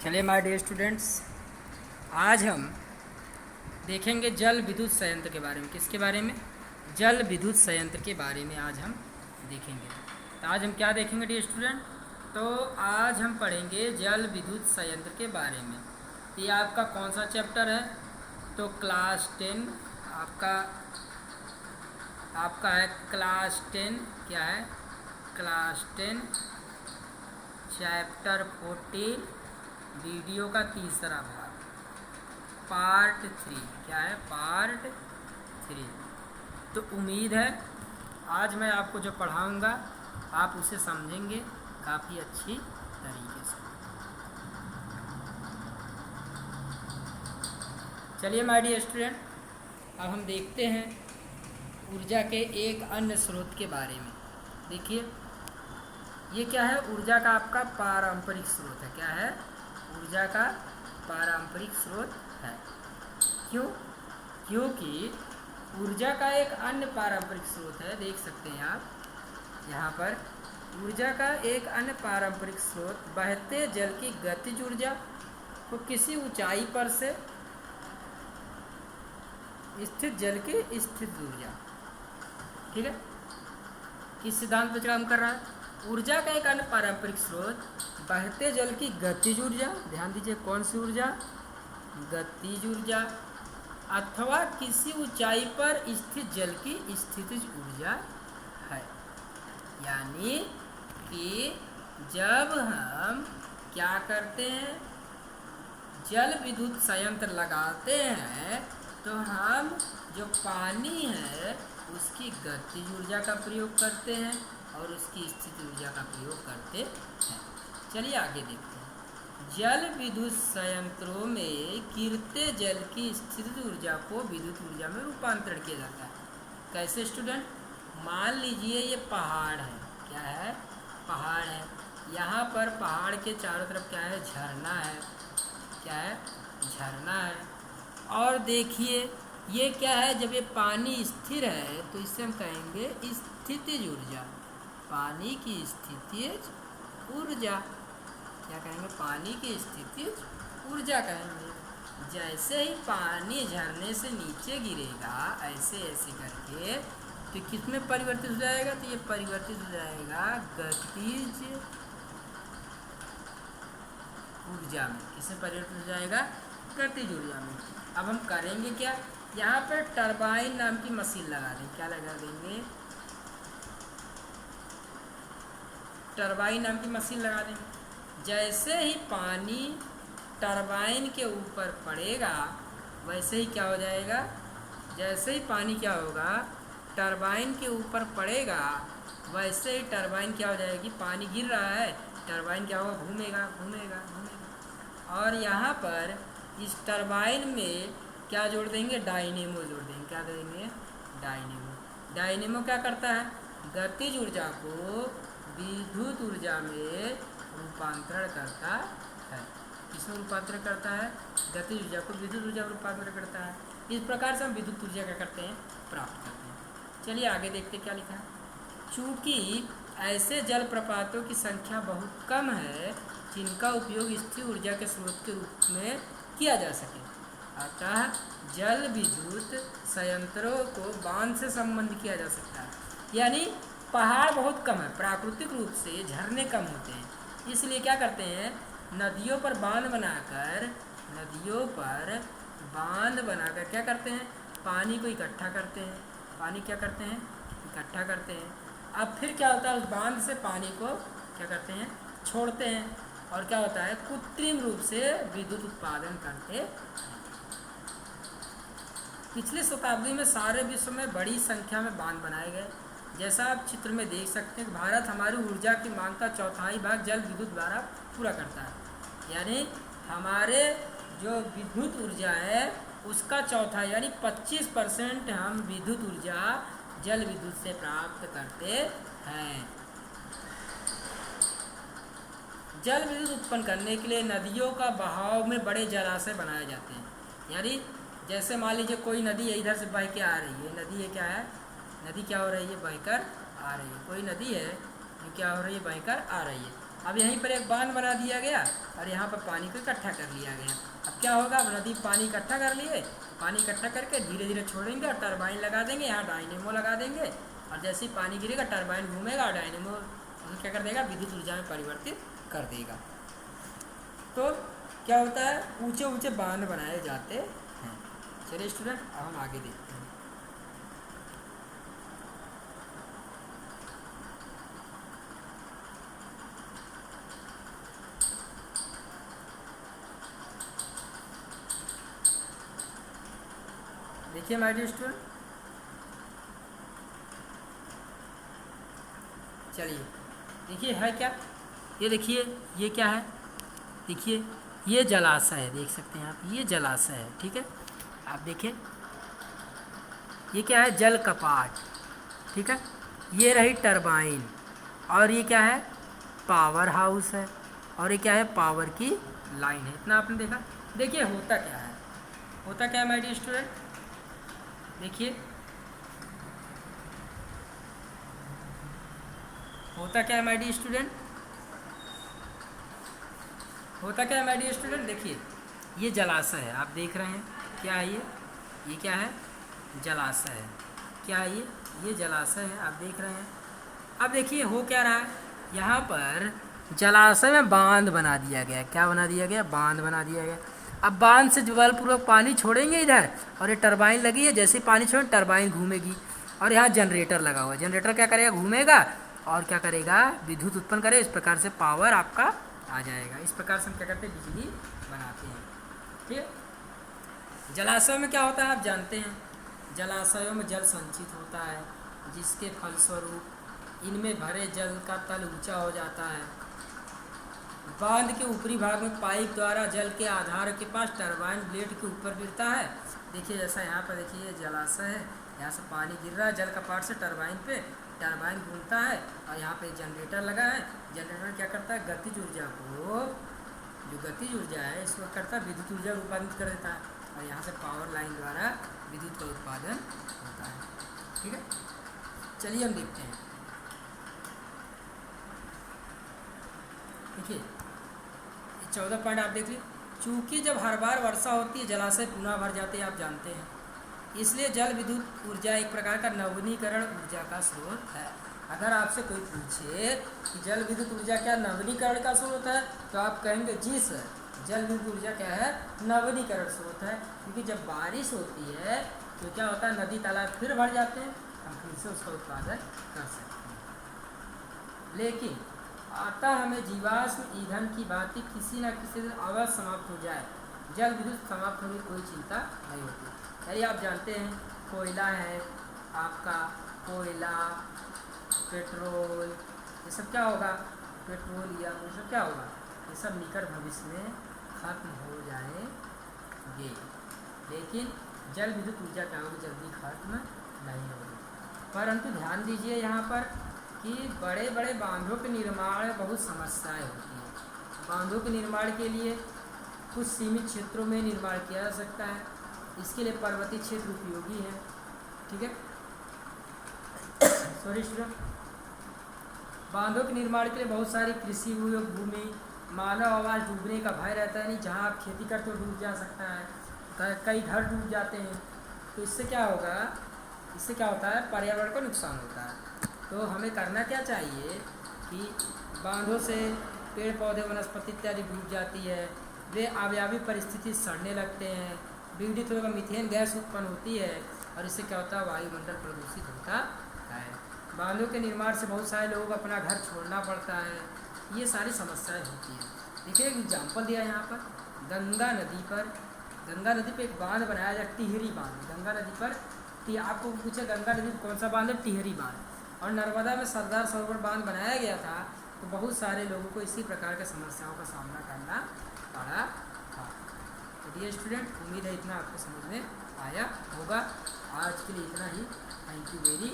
चलिए my dear students, आज हम देखेंगे जल विद्युत संयंत्र के बारे में। किसके बारे में? जल विद्युत संयंत्र के बारे में आज हम देखेंगे। तो आज हम क्या देखेंगे डियर स्टूडेंट? तो आज हम पढ़ेंगे जल विद्युत संयंत्र के बारे में। ये आपका कौन सा चैप्टर है? तो क्लास 10 आपका है क्लास 10। क्या है? क्लास 10 चैप्टर 14 वीडियो का तीसरा भाग पार्ट 3। क्या है? पार्ट 3। तो उम्मीद है आज मैं आपको जो पढ़ाऊंगा आप उसे समझेंगे काफ़ी अच्छी तरीके से। चलिए माय डियर स्टूडेंट, अब हम देखते हैं ऊर्जा के एक अन्य स्रोत के बारे में। देखिए ये क्या है? ऊर्जा का आपका पारंपरिक स्रोत है। क्या है? ऊर्जा का पारंपरिक स्रोत है। क्यों? क्योंकि ऊर्जा का एक अन्य पारंपरिक स्रोत है। देख सकते हैं आप यहाँ पर, ऊर्जा का एक अन्य पारंपरिक स्रोत बहते जल की गतिज ऊर्जा को किसी ऊंचाई पर से स्थित जल की स्थित ऊर्जा। ठीक है, किस सिद्धांत पर काम कर रहा है? ऊर्जा का एक अन्य पारंपरिक स्रोत बहते जल की गतिज ऊर्जा, ध्यान दीजिए कौन सी ऊर्जा? गतिज ऊर्जा, अथवा किसी ऊंचाई पर स्थित जल की स्थितिज ऊर्जा है। यानी कि जब हम क्या करते हैं, जल विद्युत संयंत्र लगाते हैं तो हम जो पानी है उसकी गतिज ऊर्जा का प्रयोग करते हैं और उसकी स्थिति ऊर्जा का प्रयोग करते हैं। चलिए आगे देखते हैं। जल विद्युत संयंत्रों में गिरते जल की स्थितिज ऊर्जा को विद्युत ऊर्जा में रूपांतरण किया जाता है। कैसे स्टूडेंट? मान लीजिए ये पहाड़ है। क्या है? पहाड़ है। यहाँ पर पहाड़ के चारों तरफ क्या है? झरना है। क्या है? झरना है। और देखिए ये क्या है? जब ये पानी स्थिर है तो इसे हम कहेंगे स्थितिज ऊर्जा। पानी की स्थितिज ऊर्जा। क्या कहेंगे? पानी की स्थितिज ऊर्जा कहेंगे। जैसे ही पानी झरने से नीचे गिरेगा ऐसे ऐसे करके तो किस में परिवर्तित हो जाएगा? तो ये परिवर्तित हो जाएगा गतिज ऊर्जा में। किसमें परिवर्तित हो जाएगा? गतिज ऊर्जा में। अब हम करेंगे क्या? यहाँ पर टरबाइन नाम की मशीन लगा देंगे। क्या लगा देंगे? टरबाइन नाम की मशीन लगा देंगे। जैसे ही पानी टरबाइन के ऊपर पड़ेगा वैसे ही क्या हो जाएगा? जैसे ही पानी क्या होगा? टरबाइन के ऊपर पड़ेगा वैसे ही टरबाइन क्या हो जाएगी? पानी गिर रहा है, टरबाइन क्या होगा? घूमेगा घूमेगा घूमेगा। और यहाँ पर इस टरबाइन में क्या जोड़ देंगे? डायनेमो जोड़ देंगे। क्या देंगे? डायनेमो। डायनेमो क्या करता है? गतिज ऊर्जा को विद्युत ऊर्जा में रूपांतरण करता है। किसमें रूपांतरण करता है? गतिज ऊर्जा को विद्युत ऊर्जा में रूपांतरण करता है। इस प्रकार से हम विद्युत ऊर्जा क्या करते हैं? प्राप्त करते हैं। चलिए आगे देखते क्या लिखा है। चूँकि ऐसे जल प्रपातों की संख्या बहुत कम है जिनका उपयोग स्थिर ऊर्जा के स्रोत के रूप में किया जा सके, अतः जल विद्युत संयंत्रों को बांध से संबंध किया जा सकता है। यानी पहाड़ बहुत कम है, प्राकृतिक रूप से झरने कम होते हैं, इसलिए क्या करते हैं? नदियों पर बांध बनाकर क्या करते हैं? पानी को इकट्ठा करते हैं। पानी क्या करते हैं? इकट्ठा करते हैं। अब फिर क्या होता है? उस बांध से पानी को क्या करते हैं? छोड़ते हैं। और क्या होता है? कृत्रिम रूप से विद्युत उत्पादन करते हैं। पिछली शताब्दी में सारे विश्व में बड़ी संख्या में बांध बनाए गए। जैसा आप चित्र में देख सकते हैं, भारत हमारी ऊर्जा की मांग का चौथाई भाग जल विद्युत द्वारा पूरा करता है। यानी हमारे जो विद्युत ऊर्जा है उसका चौथा यानी 25% हम विद्युत ऊर्जा जल विद्युत से प्राप्त करते हैं। जल विद्युत उत्पन्न करने के लिए नदियों का बहाव में बड़े जलाशय बनाए जाते हैं। यानी जैसे मान लीजिए कोई नदी है, इधर से बह के आ रही है। नदी है क्या है? नदी क्या हो रही है? बहकर आ रही है। कोई नदी है जो क्या हो रही है? बहकर आ रही है। अब यहीं पर एक बांध बना दिया गया और यहाँ पर पानी को इकट्ठा कर लिया गया। अब क्या होगा, अब नदी पानी इकट्ठा कर लिए, पानी इकट्ठा करके धीरे धीरे छोड़ेंगे और टरबाइन लगा देंगे, यहाँ डायनेमो लगा देंगे और जैसे ही पानी गिरेगा टरबाइन घूमेगा और डायनेमो क्या कर देगा, विद्युत ऊर्जा में परिवर्तित कर देगा। तो क्या होता है, ऊंचे ऊंचे बांध बनाए जाते हैं। चलिए स्टूडेंट, अब हम आगे देखते हैं। देखिए माय डियर स्टूडेंट, चलिए देखिए है क्या, ये देखिए ये क्या है, देखिए ये जलाशय है, देख सकते हैं आप, ये जलाशय है। ठीक है, आप देखिए ये क्या है, जल कपाट। ठीक है, ये रही टरबाइन और ये क्या है, पावर हाउस है और ये क्या है, पावर की लाइन है। इतना आपने देखा। देखिए होता क्या है, होता क्या है माय डियर स्टूडेंट, देखिए होता क्या है माय डियर स्टूडेंट, होता क्या है माय डियर स्टूडेंट, देखिए ये जलाशय है, आप देख रहे हैं क्या है, ये क्या है, जलाशय है। क्या है ये जलाशय है, आप देख रहे हैं। अब देखिए हो क्या रहा है, यहाँ पर जलाशय में बांध बना दिया गया। क्या बना दिया गया, बांध बना दिया गया। अब बांध से बलपूर्वक पानी छोड़ेंगे इधर और ये टरबाइन लगी है, जैसे ही पानी छोड़ें टरबाइन घूमेगी और यहाँ जनरेटर लगा हुआ है। जनरेटर क्या करेगा, घूमेगा और क्या करेगा, विद्युत उत्पन्न करे। इस प्रकार से पावर आपका आ जाएगा। इस प्रकार से हम क्या करते हैं, बिजली बनाते हैं। ठीक है, जलाशयों में क्या होता है आप जानते हैं, जलाशयों में जल संचित होता है, जिसके फलस्वरूप इनमें भरे जल का तल ऊंचा हो जाता है। बांध के ऊपरी भाग में पाइप द्वारा जल के आधार के पास टरबाइन ब्लेड के ऊपर गिरता है। देखिए जैसा यहाँ पर देखिए ये जलाशय है, यहाँ से पानी गिर रहा है जल कपाट से टरबाइन पे, टरबाइन घूमता है और यहाँ पे जनरेटर लगा है। जनरेटर क्या करता है, गतिज ऊर्जा को, जो गतिज ऊर्जा है इसको करता है विद्युत ऊर्जा उत्पादित कर देता है और यहाँ से पावर लाइन द्वारा विद्युत का उत्पादन होता है। ठीक है, चलिए हम देखते हैं। देखिए 14 पॉइंट आप देख लीजिए। चूँकि जब हर बार वर्षा होती है जलाशय पुनः भर जाते हैं, आप जानते हैं, इसलिए जल विद्युत ऊर्जा एक प्रकार का नवीनीकरण ऊर्जा का स्रोत है। अगर आपसे कोई पूछे कि जल विद्युत ऊर्जा क्या नवीनीकरण का स्रोत है, तो आप कहेंगे जी सर, जल विद्युत ऊर्जा क्या है, नवीनीकरण स्रोत है। क्योंकि जब बारिश होती है तो क्या होता है, नदी तालाब फिर भर जाते हैं, हम फिर से उसका उत्पादन कर सकते हैं। लेकिन अतः हमें जीवाश्म ईंधन की बात किसी न किसी दिन अवश्य समाप्त हो जाए, जल विद्युत समाप्त होने की कोई चिंता नहीं होती। यही आप जानते हैं कोयला है आपका, कोयला, पेट्रोल, ये सब क्या होगा, पेट्रोलियम, ये सब क्या होगा, ये सब निकट भविष्य में खत्म हो जाएंगे। लेकिन जल विद्युत ऊर्जा क्या होगी, जल्दी खत्म नहीं होगी। परंतु ध्यान दीजिए यहाँ पर कि बड़े बड़े बांधों के निर्माण में बहुत समस्याएं होती हैं। बांधों के निर्माण के लिए कुछ सीमित क्षेत्रों में निर्माण किया जा सकता है, इसके लिए पर्वतीय क्षेत्र उपयोगी है। ठीक है, सॉरी स्टूडेंट, बांधों के निर्माण के लिए बहुत सारी कृषि भूमि, मानव आवास डूबने का भय रहता है, नहीं जहाँ आप खेती करते हो डूब जा सकता है, कई घर डूब जाते हैं। तो इससे क्या होगा, इससे क्या होता है, पर्यावरण को नुकसान होता है। तो हमें करना क्या चाहिए कि बांधों से पेड़ पौधे वनस्पति इत्यादि डूब जाती है, वे अव्यावी परिस्थिति सड़ने लगते हैं, विघटित होकर मीथेन गैस उत्पन्न होती है और इससे क्या होता है, वायुमंडल प्रदूषित होता है। बांधों के निर्माण से बहुत सारे लोगों को अपना घर छोड़ना पड़ता है, ये सारी समस्याएं होती हैं। देखिए एक एग्जाम्पल दिया यहाँ पर, गंगा नदी पर एक बांध बनाया जाए, टिहरी बांध। गंगा नदी पर आपको पूछे गंगा नदी कौन सा बांध है, टिहरी बांध। और नर्मदा में सरदार सरोवर बांध बनाया गया था, तो बहुत सारे लोगों को इसी प्रकार के समस्याओं का सामना करना पड़ा था। तो डियर स्टूडेंट, उम्मीद है इतना आपको समझ में आया होगा। आज के लिए इतना ही। Thank you very